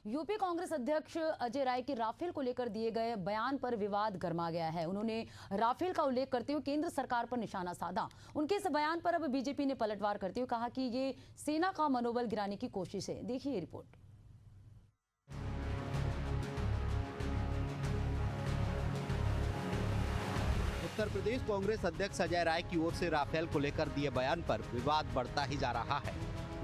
UP Congress अध्यक्ष अजय राय के Rafale को लेकर दिए गए बयान पर विवाद गर्मा गया है। उन्होंने राफेल का उल्लेख करते हुए केंद्र सरकार पर निशाना साधा। उनके इस बयान पर अब बीजेपी ने पलटवार करते हुए कहा कि ये सेना का मनोबल गिराने की कोशिश है। देखिए ये रिपोर्ट। उत्तर प्रदेश कांग्रेस अध्यक्ष अजय राय की ओर से राफेल को लेकर दिए बयान पर विवाद बढ़ता ही जा रहा है।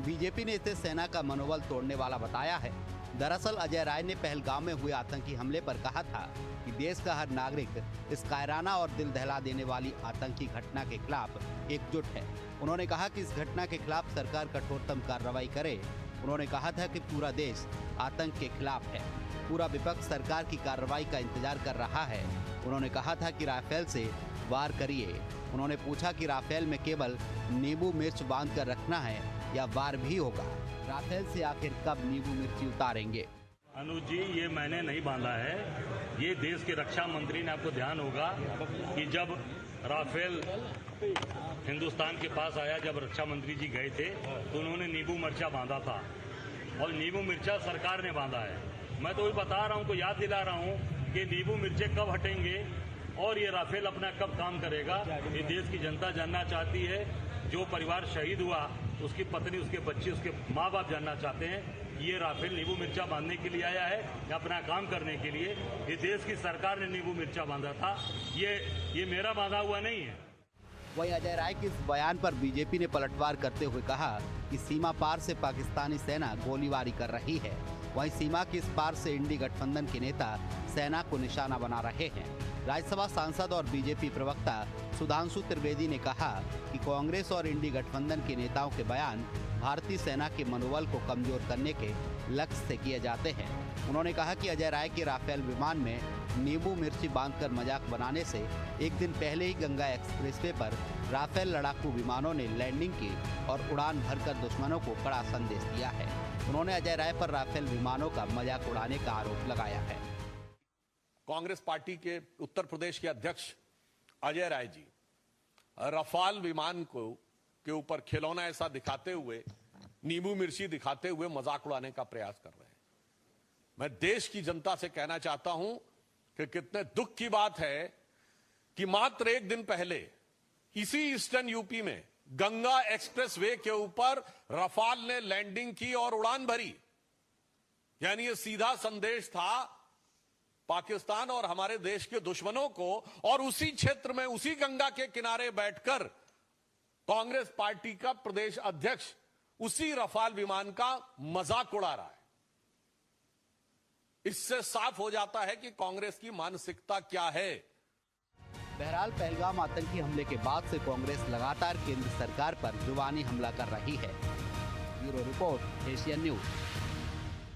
बीजेपी ने इसे सेना का मनोबल तोड़ने वाला बताया है। दरअसल अजय राय ने पहलगाम में हुए आतंकी हमले पर कहा था कि देश का हर नागरिक इस कायराना और दिल दहला देने वाली आतंकी घटना के खिलाफ एकजुट है। उन्होंने कहा कि इस घटना के खिलाफ सरकार कठोरतम कार्रवाई करे। उन्होंने कहा था कि पूरा देश आतंक के खिलाफ है। पूरा विपक्ष सरकार की कार्रवाई का इंतजार कर रहा है। उन्होंने कहा था कि राफेल से वार करिए। उन्होंने पूछा कि राफेल में केवल नींबू मिर्च बांध कर रखना है या वार भी होगा। राफेल से आखिर कब नींबू मिर्ची उतारेंगे? अनुज जी, ये मैंने नहीं बांधा है। ये देश के रक्षा मंत्री ने, आपको ध्यान होगा कि जब राफेल हिंदुस्तान के पास आया, जब रक्षा मंत्री जी गए थे तो उन्होंने नींबू मिर्चा बांधा था और नींबू मिर्चा सरकार ने बांधा है। मैं तो वही बता रहा हूं, को याद दिला रहा हूं कि नींबू मिर्चे कब हटेंगे और ये राफेल अपना कब काम करेगा। ये देश की जनता जानना चाहती है। जो परिवार शहीद हुआ, उसकी पत्नी, उसके बच्चे, उसके माँ बाप जानना चाहते हैं कि ये राफेल नींबू मिर्चा बांधने के लिए आया है या अपना काम करने के लिए। ये देश की सरकार ने नींबू मिर्चा बांधा था, ये मेरा बांधा हुआ नहीं है। वहीं अजय राय के इस बयान पर बीजेपी ने पलटवार करते हुए कहा कि सीमा पार से पाकिस्तानी सेना गोलीबारी कर रही है। वहीं सीमा के इस पार से इंडी गठबंधन के नेता सेना को निशाना बना रहे हैं। राज्यसभा सांसद और बीजेपी प्रवक्ता सुधांशु त्रिवेदी ने कहा कि कांग्रेस और इंडी गठबंधन के नेताओं के बयान भारतीय सेना के मनोबल को कमजोर करने के लक्ष्य से किए जाते हैं। उन्होंने कहा कि अजय राय के राफेल विमान में नींबू मिर्ची बांधकर मजाक बनाने से एक दिन पहले ही गंगा एक्सप्रेसवे पर राफेल लड़ाकू विमानों ने लैंडिंग की और उड़ान भरकर दुश्मनों को कड़ा संदेश दिया है। उन्होंने अजय राय पर राफेल विमानों का मजाक उड़ाने का आरोप लगाया है। कांग्रेस पार्टी के उत्तर प्रदेश के अध्यक्ष अजय राय जी रफाल विमान को के ऊपर खिलौना ऐसा दिखाते हुए, नींबू मिर्ची दिखाते हुए मजाक उड़ाने का प्रयास कर रहे हैं। मैं देश की जनता से कहना चाहता हूं कि कितने दुख की बात है कि मात्र एक दिन पहले इसी ईस्टर्न यूपी में गंगा एक्सप्रेसवे के ऊपर रफाल ने लैंडिंग की और उड़ान भरी। यानी ये सीधा संदेश था पाकिस्तान और हमारे देश के दुश्मनों को, और उसी क्षेत्र में, उसी गंगा के किनारे बैठकर कांग्रेस पार्टी का प्रदेश अध्यक्ष उसी रफाल विमान का मजाक उड़ा रहा है। इससे साफ हो जाता है कि कांग्रेस की मानसिकता क्या है। बहरहाल पहलगाम आतंकी हमले के बाद से कांग्रेस लगातार केंद्र सरकार पर जुबानी हमला कर रही है। Bureau report, Asian news.